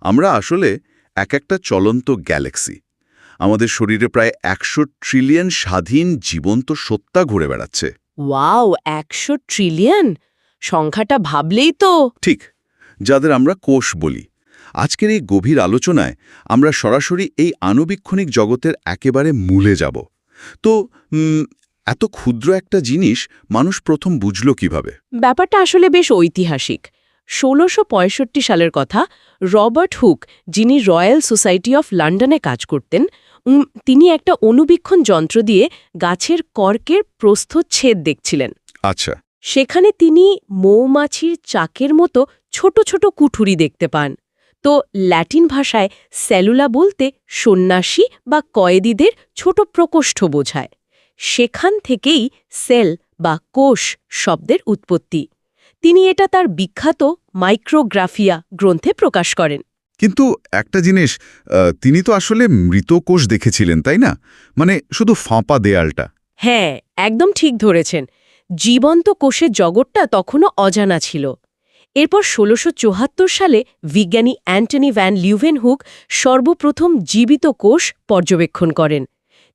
আমরা আসলে একটা চলন্ত গ্যালাক্সি। আমাদের শরীরে প্রায় 100 ট্রিলিয়ন স্বাধীন জীবন্ত সত্তা ঘুরে বেড়াচ্ছে। Wow, 100 trillion! সংখ্যাটা ভাবলেই তো। ঠিক, যাদের আমরা কোষ বলি। আজকের এই গভীর আলোচনায় আমরা সরাসরি এই আণুবীক্ষণিক জগতের একেবারে মূলে যাব। তো এত ক্ষুদ্র একটা জিনিস মানুষ প্রথম বুঝল কিভাবে? ব্যাপারটা আসলে বেশ ঐতিহাসিক। 1665 সালের কথা। রবার্ট হুক, যিনি রয়্যাল সোসাইটি অফ লন্ডনে কাজ করতেন, তিনি একটা অণুবীক্ষণ যন্ত্র দিয়ে গাছের কর্কের প্রস্থচ্ছেদ দেখছিলেন। আচ্ছা। সেখানে তিনি মৌমাছির চাকের মতো ছোট ছোট কুঠুরি দেখতে পান। তো ল্যাটিন ভাষায় সেলুলা বলতে সন্ন্যাসী বা কয়েদিদের ছোট প্রকোষ্ঠ বোঝায়। সেখান থেকেই সেল বা কোষ শব্দের উৎপত্তি। তিনি এটা তার বিখ্যাত মাইক্রোগ্রাফিয়া গ্রন্থে প্রকাশ করেন। কিন্তু একটা জিনিস, তিনি তো আসলে মৃত কোষ দেখেছিলেন, তাই না? মানে শুধু ফাঁপা দেয়ালটা। হ্যাঁ, একদম ঠিক ধরেছেন। জীবন্ত কোষের জগৎটা তখনও অজানা ছিল। এরপর 1674 সালে বিজ্ঞানী অ্যান্টনি ভ্যান লিউভেনহুক সর্বপ্রথম জীবিত কোষ পর্যবেক্ষণ করেন।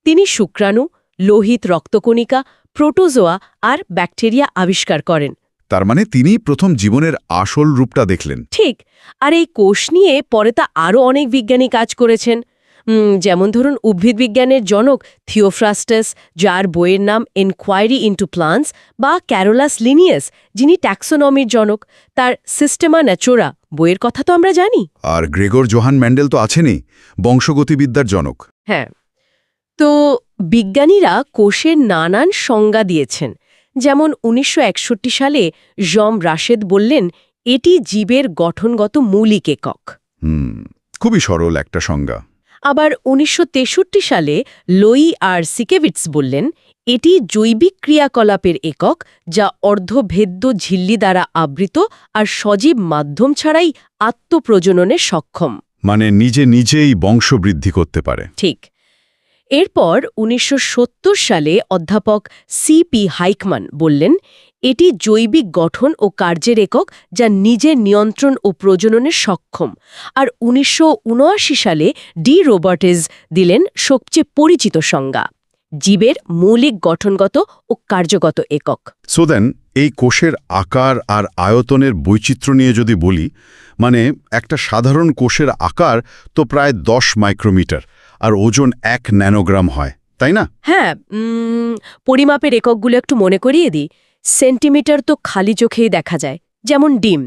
তিনি শুক্রাণু, লোহিত রক্তকণিকা, প্রোটোজোয়া আর ব্যাকটেরিয়া আবিষ্কার করেন। তার মানে তিনি প্রথম জীবনের আসল রূপটা দেখলেন। ঠিক। আর এই কোষ নিয়ে পরে তা আরও অনেক বিজ্ঞানী কাজ করেছেন। যেমন ধরুন উদ্ভিদবিজ্ঞানের জনক থিওফ্রাস্টাস, যার বইয়ের নাম এনকোয়ারি ইন্টু প্লান্টস, বা ক্যারোলাস লিনিয়াস, যিনি ট্যাক্সোনমির জনক, তার সিস্টেমা ন্যাচুরা বইয়ের কথা তো আমরা জানি। আর গ্রেগর জোহান ম্যান্ডেল তো আছেনই, বংশগতিবিদ্যার জনক। হ্যাঁ। তো বিজ্ঞানীরা কোষের নানান সংজ্ঞা দিয়েছেন। যেমন 1961 সালে জম রাশেদ বললেন, এটি জীবের গঠনগত মৌলিক একক। খুবই সরল একটা সংজ্ঞা। আবার 1963 সালে লোই আর সিকেভিটস বললেন, এটি জৈবিক ক্রিয়াকলাপের একক, যা অর্ধভেদ্য ঝিল্লি দ্বারা আবৃত আর সজীব মাধ্যম ছাড়াই আত্মপ্রজননে সক্ষম। মানে নিজেই বংশবৃদ্ধি করতে পারে। ঠিক। এরপর 1970 সালে অধ্যাপক সিপি হাইকমান বললেন, এটি জৈবিক গঠন ও কার্যের একক, যা নিজের নিয়ন্ত্রণ ও প্রজননে সক্ষম। আর 1979 সালে ডি রোবার্টেজ দিলেন সবচেয়ে পরিচিত সংজ্ঞা, জীবের মৌলিক গঠনগত ও কার্যগত একক। সো দেন, এই কোষের আকার আর আয়তনের বৈচিত্র্য নিয়ে যদি বলি, মানে একটা সাধারণ কোষের আকার তো প্রায় 10 মাইক্রোমিটার, আর ওজন 1 ন্যানোগ্রাম হয়, তাই না? হ্যাঁ, পরিমাপের এককগুলো একটু মনে করিয়ে দিই। সেন্টিমিটার তো খালি চোখেই দেখা যায়, যেমন ডিম।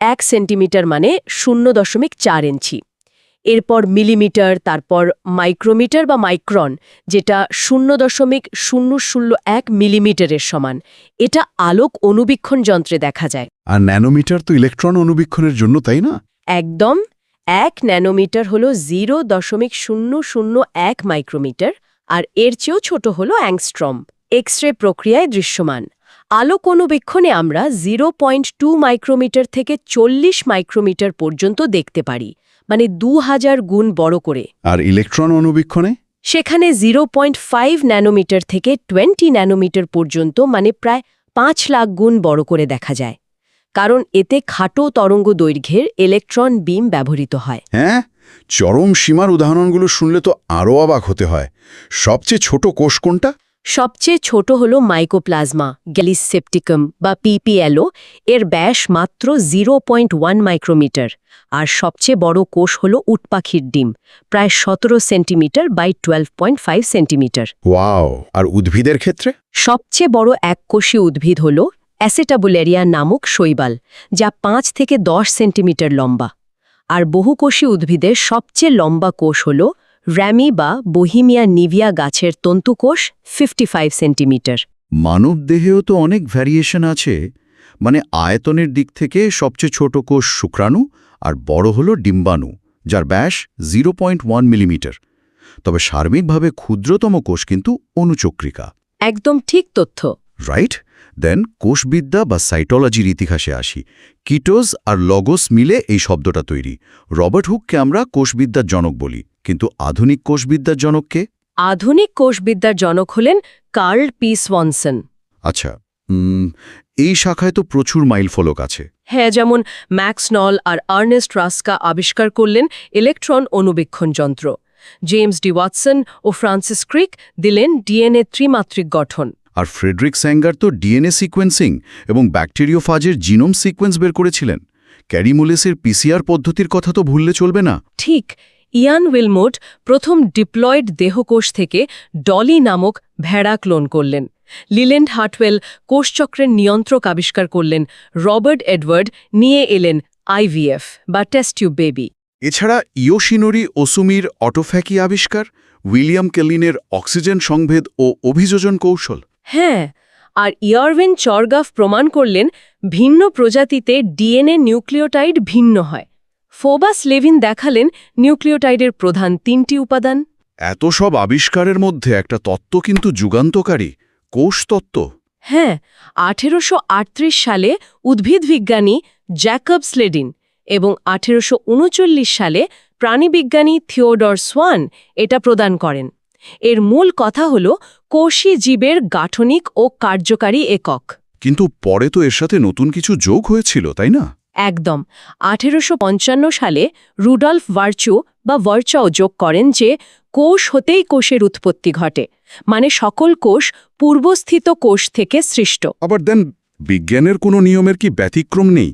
1 সেন্টিমিটার মানে 0.4 ইঞ্চি। এরপর মিলিমিটার, তারপর মাইক্রোমিটার বা মাইক্রন, যেটা 0.001 মিলিমিটারের সমান। এটা আলোক অণুবীক্ষণ যন্ত্রে দেখা যায়। আর ন্যানোমিটার তো ইলেকট্রন অণুবীক্ষণের জন্য, তাই না? একদম। 1 ন্যানোমিটার হল 0.001 মাইক্রোমিটার, আর এর চেয়েও ছোট হল অ্যাংস্ট্রম, এক্স-রে প্রক্রিয়ায় দৃশ্যমান। আলোক অণুবীক্ষণে আমরা 0.2 মাইক্রোমিটার থেকে 40 মাইক্রোমিটার পর্যন্ত দেখতে পারি, মানে 2000 গুণ বড় করে। আর ইলেকট্রন অণুবীক্ষণে? সেখানে 0.5 ন্যানোমিটার থেকে 20 ন্যানোমিটার পর্যন্ত, মানে প্রায় 5 লাখ গুণ বড় করে দেখা যায়। কারণ এতে খাটো তরঙ্গ দৈর্ঘ্যের ইলেকট্রন বিম ব্যবহৃত হয়। হ্যাঁ, চরম সীমার উদাহরণগুলো শুনলে তো আরও অবাক হতে হয়। সবচেয়ে ছোট কোষ কোনটা? সবচেয়ে ছোট হল মাইকোপ্লাজমা গ্যালিসেপ্টিকাম বা পিপিএলও। এর ব্যাস মাত্র 0.1 মাইক্রোমিটার। আর সবচেয়ে বড় কোষ হল উটপাখির ডিম, প্রায় 17 সেন্টিমিটার বাই 12.5 সেন্টিমিটার। ওয়াও! আর উদ্ভিদের ক্ষেত্রে? সবচেয়ে বড় এককোষী উদ্ভিদ হল অ্যাসেটাবুলেরিয়া নামক শৈবাল, যা 5 থেকে 10 সেন্টিমিটার লম্বা। আর বহুকোষী উদ্ভিদের সবচেয়ে লম্বা কোষ হল র্যামি বা বোহিমিয়া নিভিয়া গাছের তন্তুকোষ, 55 সেন্টিমিটার। মানবদেহেও তো অনেক ভ্যারিয়েশন আছে। মানে আয়তনের দিক থেকে সবচেয়ে ছোট কোষ শুক্রাণু, আর বড় হল ডিম্বাণু, যার ব্যাস 0.1 মিলিমিটার। তবে সার্বিকভাবে ক্ষুদ্রতম কোষ কিন্তু অণুচক্রিকা। একদম ঠিক তথ্য। রাইট? দেন কোষবিদ্যা বা সাইটোলজির ইতিহাসে আসি। কিটোজ আর লগোস মিলে এই শব্দটা তৈরি। রবার্ট হুককে আমরা কোষবিদ্যার জনক বলি, কিন্তু আধুনিক কোষবিদ্যার জনককে? আধুনিক কোষবিদ্যার জনক হলেন কার্ল পি. সোয়ানসন। আচ্ছা, এই শাখায় তো প্রচুর মাইল ফলক আছে। হ্যাঁ, যেমন ম্যাক্স নল আর আর্নেস্ট রাস্কা আবিষ্কার করলেন ইলেকট্রন অণুবীক্ষণ যন্ত্র। জেমস ডি ওয়াটসন ও ফ্রান্সিস ক্রিক দিলেন ডিএনএ ত্রিমাত্রিক গঠন। আর ফ্রেডরিক স্যাঙ্গার তো ডিএনএ সিকোয়েন্সিং এবং ব্যাকটেরিওফাজের জিনোম সিকোয়েন্স বের করেছিলেন। ক্যারি মুলেসের পিসিআর পদ্ধতির কথা তো ভুললে চলবে না। ঠিক, ইয়ান উইলমোট প্রথম ডিপ্লয়েড দেহকোষ থেকে ডলি নামক ভেড়া ক্লোন করলেন। লিল্যান্ড হার্টওয়েল কোষচক্রের নিয়ন্ত্রক আবিষ্কার করলেন। রবার্ট এডওয়ার্ড নিয়ে এলেন আইভিএফ বা টেস্ট টিউব বেবি। এছাড়া ইয়োশিনোরি ওসুমির অটোফ্যাকি আবিষ্কার, উইলিয়াম কেলিনের অক্সিজেন সংভেদ ও অভিযোজন কৌশল। হ্যাঁ, আর ইয়ারভিন চরগাফ প্রমাণ করলেন ভিন্ন প্রজাতিতে ডিএনএ নিউক্লিওটাইড ভিন্ন হয়। ফোবাস লেভিন দেখালেন নিউক্লিওটাইডের প্রধান 3টি উপাদান। এত সব আবিষ্কারের মধ্যে একটা তত্ত্ব কিন্তু যুগান্তকারী, কোষতত্ত্ব। হ্যাঁ, 1838 সালে উদ্ভিদবিজ্ঞানী জ্যাকব স্লেডিন এবং 1839 সালে প্রাণীবিজ্ঞানী থিওডর সোয়ান এটা প্রদান করেন। এর মূল কথা হল কোষী জীবের গাঠনিক ও কার্যকারী একক। কিন্তু পরে তো এর সাথে নতুন কিছু যোগ হয়েছিল, তাই না? একদম। 1855 সালে রুডলফ ভার্চাও যোগ করেন যে কোষ হতেই কোষের উৎপত্তি ঘটে, মানে সকল কোষ পূর্বস্থিত কোষ থেকে সৃষ্ট। আবার দেন বিজ্ঞানের কোনো নিয়মের কি ব্যতিক্রম নেই?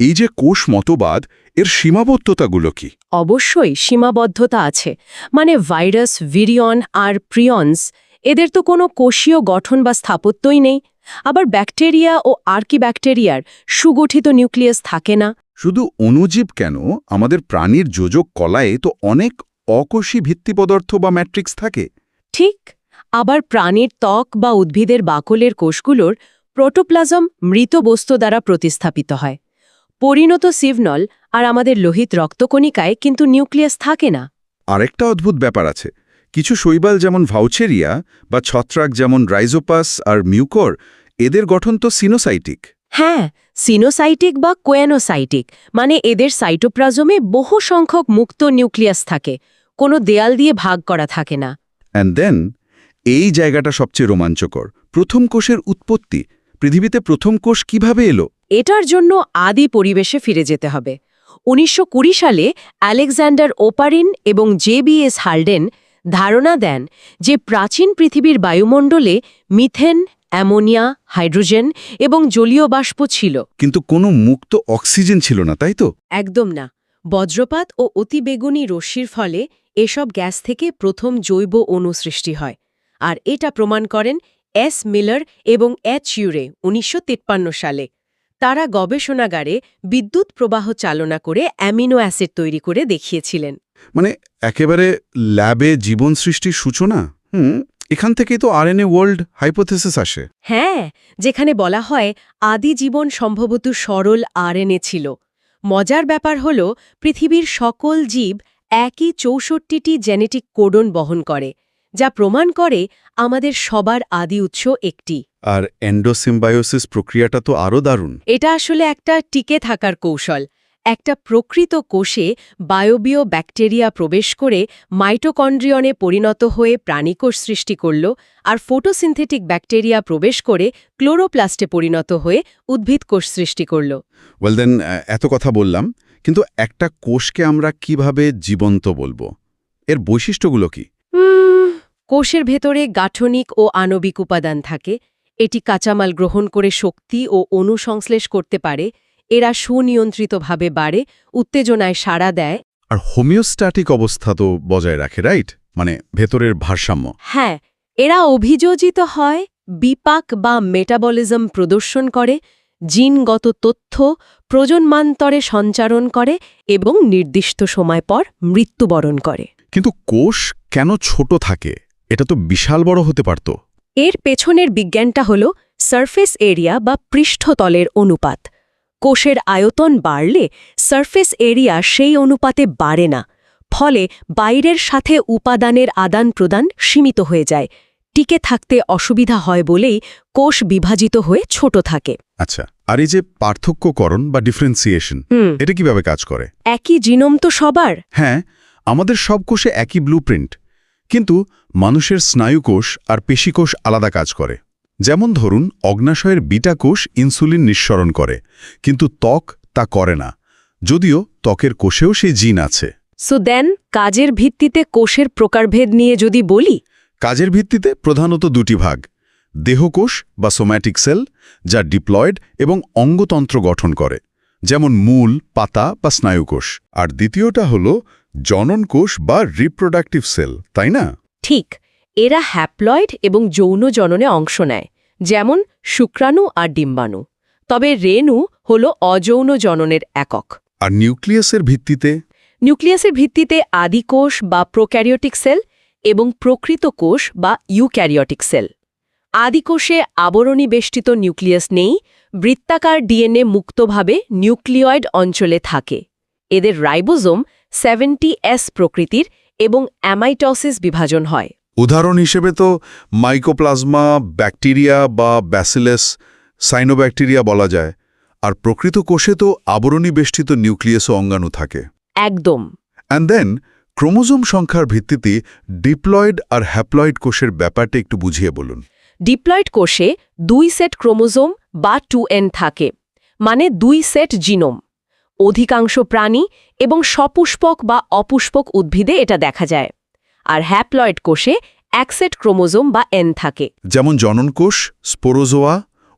এই যে কোষ মতবাদ, এর সীমাবদ্ধতাগুলো কি? অবশ্যই সীমাবদ্ধতা আছে। মানে ভাইরাস, ভিরিয়ন আর প্রিয়ন্স, এদের তো কোনো কোষীয় গঠন বা স্থাপত্যই নেই। আবার ব্যাকটেরিয়া ও আর্কিব্যাকটেরিয়ার সুগঠিত নিউক্লিয়াস থাকে না। শুধু অণুজীব কেন, আমাদের প্রাণীর যোজক কলায় তো অনেক অকোষী ভিত্তিপদার্থ বা ম্যাট্রিক্স থাকে। ঠিক, আবার প্রাণীর ত্বক বা উদ্ভিদের বাকলের কোষগুলোর প্রোটোপ্লাজম মৃত বস্তু দ্বারা প্রতিস্থাপিত হয়। পরিণত সিভনল আর আমাদের লোহিত রক্তকণিকায় কিন্তু নিউক্লিয়াস থাকে না। আরেকটা অদ্ভুত ব্যাপার আছে, কিছু শৈবাল যেমন ভাউচেরিয়া বা ছত্রাক যেমন রাইজোপাস আর মিউকর, এদের গঠন তো সিনোসাইটিক। হ্যাঁ, সিনোসাইটিক বা কোয়ানোসাইটিক, মানে এদের সাইটোপ্লাজমে বহু সংখ্যক মুক্ত নিউক্লিয়াস থাকে, কোনো দেয়াল দিয়ে ভাগ করা থাকে না। অ্যান্ড দেন এই জায়গাটা সবচেয়ে রোমাঞ্চকর, প্রথম কোষের উৎপত্তি। পৃথিবীতে প্রথম কোষ কিভাবে এলো? এটার জন্য আদি পরিবেশে ফিরে যেতে হবে। 1920 সালে আলেকজান্ডার ওপারিন এবং জেবিএস হাল্ডেন ধারণা দেন যে প্রাচীন পৃথিবীর বায়ুমণ্ডলে মিথেন, অ্যামোনিয়া, হাইড্রোজেন এবং জলীয় বাষ্প ছিল, কিন্তু কোনো মুক্ত অক্সিজেন ছিল না, তাই তো? একদম না। বজ্রপাত ও অতিবেগুনি রশ্মির ফলে এসব গ্যাস থেকে প্রথম জৈব অণু সৃষ্টি হয়। আর এটা প্রমাণ করেন এস মিলার এবং এইচ ইউরে 1953 সালে। তারা গবেষণাগারে বিদ্যুৎ প্রবাহ চালনা করে অ্যামিনো অ্যাসিড তৈরি করে দেখিয়েছিলেন। মানে একেবারে ল্যাবে জীবন সৃষ্টির সূচনা। এখান থেকেই তো আরএনএ ওয়ার্ল্ড হাইপোথেসিস আসে। হ্যাঁ, যেখানে বলা হয় আদি জীবন সম্ভবত সরল আরএনএ ছিল। মজার ব্যাপার হল পৃথিবীর সকল জীব একই 64টি জেনেটিক কোডন বহন করে, যা প্রমাণ করে আমাদের সবার আদি উৎস একটি। আর এন্ডোসিম্বায়োসিস প্রক্রিয়াটা তো আরও দারুণ। এটা আসলে একটা টিকে থাকার কৌশল। একটা প্রকৃত কোষে বায়বীয় ব্যাকটেরিয়া প্রবেশ করে মাইটোকন্ড্রিয়নে পরিণত হয়ে প্রাণীকোষ সৃষ্টি করল, আর ফটোসিনথেটিক ব্যাকটেরিয়া প্রবেশ করে ক্লোরোপ্লাস্টে পরিণত হয়ে উদ্ভিদ কোষ সৃষ্টি করল। ওয়েল দেন, এত কথা বললাম, কিন্তু একটা কোষকে আমরা কিভাবে জীবন্ত বলবো? এর বৈশিষ্ট্যগুলো কি? কোষের ভেতরে গাঠনিক ও আণবিক উপাদান থাকে। এটি কাঁচামাল গ্রহণ করে শক্তি ও অনুসংশ্লেষ করতে পারে। এরা সুনিয়ন্ত্রিতভাবে বাড়ে, উত্তেজনায় সাড়া দেয়। আর হোমিওস্ট্যাটিক অবস্থা তো বজায় রাখে, রাইট? মানে ভেতরের ভারসাম্য। হ্যাঁ, এরা অভিযোজিত হয়, বিপাক বা মেটাবলিজম প্রদর্শন করে, জিনগত তথ্য প্রজন্মান্তরে সঞ্চারণ করে এবং নির্দিষ্ট সময় পর মৃত্যুবরণ করে। কিন্তু কোষ কেন ছোট থাকে? এটা তো বিশাল বড় হতে পারত। এর পেছনের বিজ্ঞানটা হল সারফেস এরিয়া বা পৃষ্ঠতলের অনুপাত। কোষের আয়তন বাড়লে সারফেস এরিয়া সেই অনুপাতে বাড়ে না। ফলে বাইরের সাথে উপাদানের আদান প্রদান সীমিত হয়ে যায়। টিকে থাকতে অসুবিধা হয় বলেই কোষ বিভাজিত হয়ে ছোট থাকে। আচ্ছা, আর এই যে পার্থক্যকরণ বা ডিফারেন্সিয়েশন, এটা কিভাবে কাজ করে? একই জিনোম তো সবার। হ্যাঁ, আমাদের সব কোষে একই ব্লুপ্রিন্ট, কিন্তু মানুষের স্নায়ুকোষ আর পেশিকোষ আলাদা কাজ করে। যেমন ধরুন অগ্নাশয়ের বিটা কোষ ইনসুলিন নিঃসরণ করে, কিন্তু ত্বক তা করে না, যদিও ত্বকের কোষেও সেই জিন আছে। সো দেন কাজের ভিত্তিতে কোষের প্রকারভেদ নিয়ে যদি বলি, কাজের ভিত্তিতে প্রধানত দুটি ভাগ: দেহকোষ বা সোম্যাটিক সেল, যা ডিপ্লয়েড এবং অঙ্গতন্ত্র গঠন করে, যেমন মূল, পাতা বা স্নায়ুকোষ। আর দ্বিতীয়টা হল জননকোষ বা রিপ্রোডাক্টিভ সেল, তাই না? ঠিক, এরা হ্যাপ্লয়েড এবং যৌন জননে অংশ নেয়, যেমন শুক্রাণু আর ডিম্বাণু। তবে রেণু হল অযৌন জননের একক। আর নিউক্লিয়াসের ভিত্তিতে? নিউক্লিয়াসের ভিত্তিতে আদিকোষ বা প্রোক্যারিওটিক সেল এবং প্রকৃত কোষ বা ইউক্যারিওটিক সেল। আদিকোষে আবরণী বেষ্টিত নিউক্লিয়াস নেই, বৃত্তাকার ডিএনএ মুক্তভাবে নিউক্লিয়েড অঞ্চলে থাকে। এদের রাইবোজোম 70S প্রকৃতির এবং অ্যামাইটোসিস বিভাজন হয়। উদাহরণ হিসেবে তো মাইকোপ্লাজমা, ব্যাকটেরিয়া বা ব্যাসিলাস, সাইনোব্যাকটেরিয়া বলা যায়। আর প্রকৃত কোষে তো আবরণী বেষ্টিত নিউক্লিয়াস ও অঙ্গাণু থাকে। একদম। অ্যান্ড দেন ক্রোমোজোম সংখ্যার ভিত্তিতে ডিপ্লয়েড আর হ্যাপ্লয়েড কোষের ব্যাপারটা একটু বুঝিয়ে বলুন। ডিপ্লয়েড কোষে 2 সেট ক্রোমোজোম বা 2N থাকে, মানে 2 সেট জিনোম। অধিকাংশ প্রাণী এবং সপুষ্পক বা অপুষ্পক উদ্ভিদে এটা দেখা যায়। আর হ্যাপ্লয়েড কোষে 1 সেট ক্রোমোজোম বা N থাকে। যেমন জননকোষ, স্পোরোজোয়া,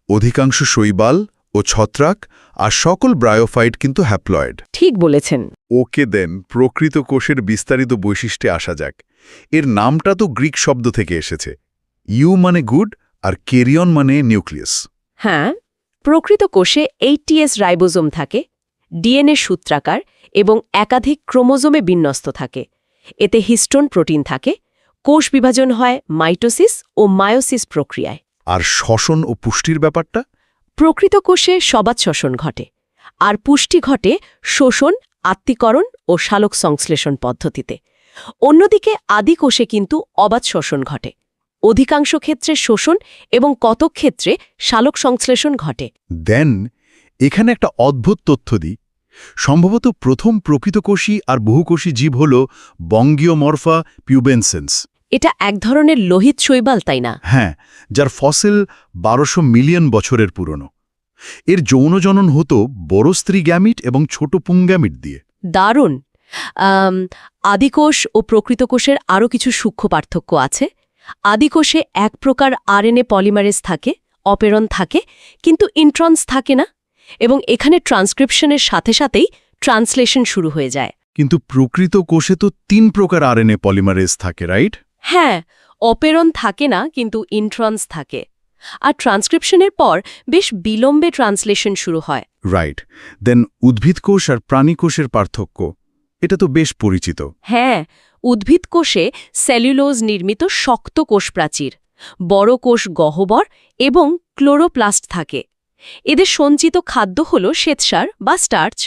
অধিকাংশ শৈবাল ও ছত্রাক আর সকল ব্রায়োফাইট কিন্তু হ্যাপ্লয়েড। ঠিক বলেছেন। ওকে দেন প্রকৃত কোষের বিস্তারিত বৈশিষ্ট্যে আসা যাক। এর নামটা তো গ্রিক শব্দ থেকে এসেছে। ইউ মানে গুড আর কেরিয়ন মানে নিউক্লিয়াস। হ্যাঁ, প্রকৃত কোষে 80S রাইবোজোম থাকে, ডিএনএ সূত্রাকার এবং একাধিক ক্রোমোজোমে বিন্যস্ত থাকে। এতে হিস্টোন প্রোটিন থাকে। কোষ বিভাজন হয় মাইটোসিস ও মায়োসিস প্রক্রিয়ায়। আর শ্বসন ও পুষ্টির ব্যাপারটা? প্রকৃত কোষে সবাত শ্বসন ঘটে, আর পুষ্টি ঘটে শোষণ, আত্তীকরণ ও শালক সংশ্লেষণ পদ্ধতিতে। অন্যদিকে আদি কোষে কিন্তু অবাত শ্বসন ঘটে। অধিকাংশ ক্ষেত্রে শোষণ এবং কতক ক্ষেত্রে শালক সংশ্লেষণ ঘটে। দেন এখানে একটা অদ্ভুত তথ্য দিই। সম্ভবত প্রথম প্রকৃতকোষী আর বহুকোষী জীব হল বঙ্গীয়মরফা পিউবেনসেন্স। এটা এক ধরনের লোহিত শৈবাল, তাই না? হ্যাঁ, যার ফসিল 1200 মিলিয়ন বছরের পুরনো। এর যৌনজনন হতো বড় স্ত্রী গ্যামিট এবং ছোট পুংগ্যামিট দিয়ে। দারুণ। আদিকোষ ও প্রকৃত কোষের আরও কিছু সূক্ষ্ম পার্থক্য আছে। আদিকোষে এক প্রকার আরএনএ পলিমারেজ থাকে, অপেরন থাকে, কিন্তু ইন্ট্রন্স থাকে না, এবং এখানে ট্রান্সক্রিপশনের সাথে সাথেই ট্রান্সলেশন শুরু হয়ে যায়। কিন্তু প্রকৃত কোষে তো 3 প্রকার আরএনএ পলিমারেজ থাকে, রাইট? হ্যাঁ, অপেরন থাকে না, কিন্তু ইন্ট্রন্স থাকে। আর ট্রান্সক্রিপশনের পর বেশ বিলম্বে ট্রান্সলেশন শুরু হয়। রাইট। দেন উদ্ভিদ কোষ আর প্রাণী কোষের পার্থক্য, এটা তো বেশ পরিচিত। হ্যাঁ, উদ্ভিদ কোষে সেলুলোজ নির্মিত শক্ত কোষপ্রাচীর, বড় কোষ গহ্বর এবং ক্লোরোপ্লাস্ট থাকে। এদের সঞ্চিত খাদ্য হল শ্বেতসার বা স্টার্চ,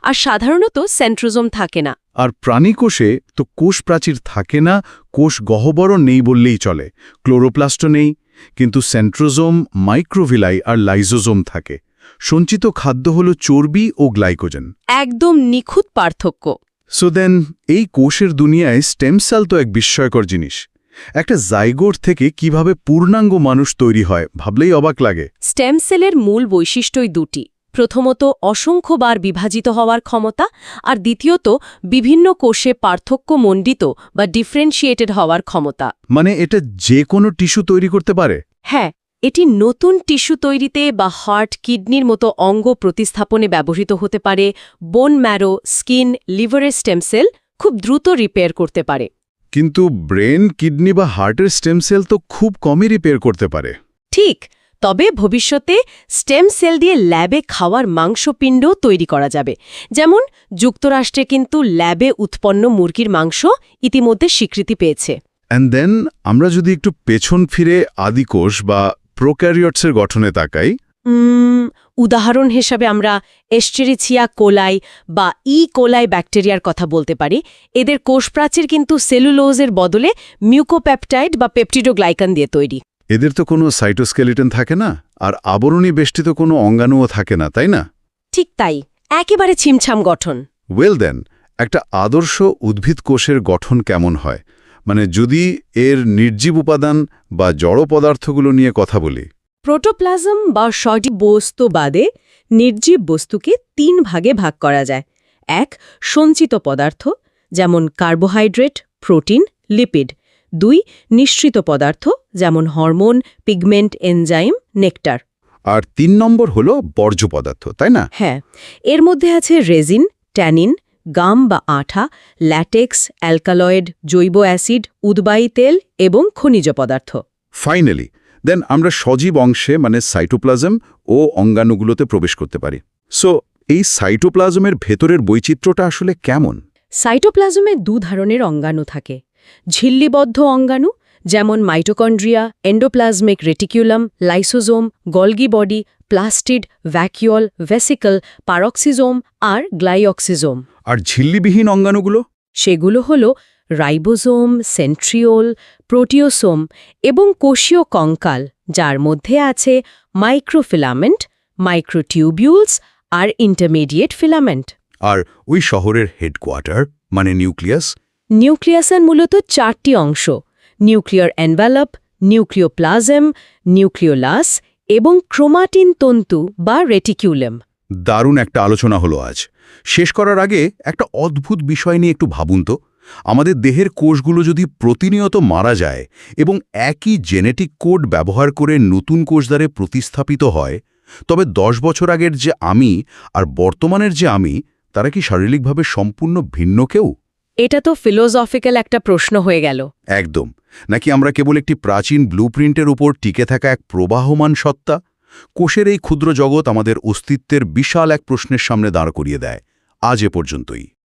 আর সাধারণত সেন্ট্রোজোম থাকে না। আর প্রাণী কোষে তো কোষ প্রাচীর থাকে না, কোষ গহ্বরও নেই বললেই চলে। ক্লোরোপ্লাস্টও নেই, কিন্তু সেন্ট্রোজোম, মাইক্রোভিলাই আর লাইজোজোম থাকে। সঞ্চিত খাদ্য হল চর্বি ও গ্লাইকোজেন। একদম নিখুঁত পার্থক্য। সো দেন এই কোষের দুনিয়ায় স্টেম সেল তো এক বিস্ময়কর জিনিস। একটা জাইগোট থেকে কিভাবে পূর্ণাঙ্গ মানুষ তৈরি হয় ভাবলেই অবাক লাগে। স্টেম সেলের মূল বৈশিষ্ট্যই দুটি। প্রথমত অসংখ্যবার বিভাজিত হওয়ার ক্ষমতা, আর দ্বিতীয়ত বিভিন্ন কোষে পার্থক্যমণ্ডিত বা ডিফারেন্সিয়েটেড হওয়ার ক্ষমতা। মানে এটা যে কোনো টিস্যু তৈরি করতে পারে? হ্যাঁ, এটি নতুন টিস্যু তৈরিতে বা হার্ট, কিডনির মতো অঙ্গ প্রতিস্থাপনে ব্যবহৃত হতে পারে। বোন ম্যারো, স্কিন, লিভারের স্টেম সেল খুব দ্রুত রিপেয়ার করতে পারে। কিন্তু ব্রেন, কিডনি বা হার্টের স্টেম সেল তো খুব কমই রিপেয়ার করতে পারে। ঠিক, তবে ভবিষ্যতে স্টেম সেল দিয়ে ল্যাবে খাওয়ার মাংসপিণ্ডও তৈরি করা যাবে। যেমন যুক্তরাষ্ট্রে কিন্তু ল্যাবে উৎপন্ন মুরগির মাংস ইতিমধ্যে স্বীকৃতি পেয়েছে। অ্যান্ড দেন আমরা যদি একটু পেছন ফিরে আদিকোষ বা প্রোক্যারিওটসের গঠনে তাকাই। উদাহরণ হিসাবে আমরা এস্চেরিচিয়া কোলাই বা কোলাই ব্যাকটেরিয়ার কথা বলতে পারি। এদের কোষপ্রাচীর কিন্তু সেলুলোজের বদলে মিউকোপেপটাইড বা পেপটিডোগ্লাইকান দিয়ে তৈরি। এদের তো কোনো সাইটোস্কেলিটন থাকে না, আর আবরণী বেষ্টিত কোনো অঙ্গাণুও থাকে না, তাই না? ঠিক তাই, একেবারে ছিমছাম গঠন। ওয়েল দেন, একটা আদর্শ উদ্ভিদ কোষের গঠন কেমন হয়? মানে যদি এর নির্জীব উপাদান বা জড় পদার্থগুলো নিয়ে কথা বলি। প্রোটোপ্লাজম বা সজীব বস্তু বাদে নির্জীব বস্তুকে 3 ভাগে ভাগ করা যায়। 1. সঞ্চিত পদার্থ, যেমন কার্বোহাইড্রেট, প্রোটিন, লিপিড। 2. নিঃসৃত পদার্থ, যেমন হরমোন, পিগমেন্ট, এনজাইম, নেকটার। আর 3 নম্বর হলো বর্জ্য পদার্থ, তাই না? হ্যাঁ, এর মধ্যে আছে রেজিন, ট্যানিন, গাম বা আঠা, ল্যাটেক্স, অ্যালকালয়েড, জৈব অ্যাসিড, উদ্বায়ী তেল এবং খনিজ পদার্থ। ফাইনালি দেন আমরা সজীব অংশে মানে সাইটোপ্লাজম ও অঙ্গাণুগুলোতে প্রবেশ করতে পারি। সো এই সাইটোপ্লাজমের ভেতরের বৈচিত্র্যটা আসলে কেমন? সাইটোপ্লাজমে 2 ধরনের অঙ্গাণু থাকে। ঝিল্লিবদ্ধ অঙ্গাণু, যেমন mitochondria, endoplasmic reticulum, lysosome, Golgi body, plastid, vacuole, vesicle, peroxisome আর গ্লাইঅক্সিজোম। আর ঝিল্লিবিহীন অঙ্গাণুগুলো? সেগুলো হল রাইবোজোম, সেন্ট্রিওল, প্রোটিওসোম এবং কোষীয় কঙ্কাল, যার মধ্যে আছে মাইক্রোফিলামেন্ট, মাইক্রোটিউবিউলস আর ইন্টারমিডিয়েট ফিলামেন্ট। আর ওই শহরের হেডকোয়ার্টার মানে নিউক্লিয়াস? নিউক্লিয়াসের মূলত 4টি অংশ: নিউক্লিয়ার এনভেলপ, নিউক্লিওপ্লাজম, নিউক্লিওলাস এবং ক্রোমাটিন তন্তু বা রেটিকুলাম। দারুণ একটা আলোচনা হলো আজ। শেষ করার আগে একটা অদ্ভুত বিষয় নিয়ে একটু ভাবুন তো। আমাদের দেহের কোষগুলো যদি প্রতিনিয়ত মারা যায় এবং একই জেনেটিক কোড ব্যবহার করে নতুন কোষদ্বারে প্রতিস্থাপিত হয়, তবে 10 বছর আগের যে আমি আর বর্তমানের যে আমি, তারা কি শারীরিকভাবে সম্পূর্ণ ভিন্ন কেউ? এটা তো ফিলোসফিক্যাল একটা প্রশ্ন হয়ে গেল। একদম। নাকি আমরা কেবল একটি প্রাচীন ব্লুপ্রিন্টের উপর টিকে থাকা এক প্রবাহমান সত্তা? কোষের এই ক্ষুদ্র জগৎ আমাদের অস্তিত্বের বিশাল এক প্রশ্নের সামনে দাঁড় করিয়ে দেয়। আজ এ পর্যন্তই।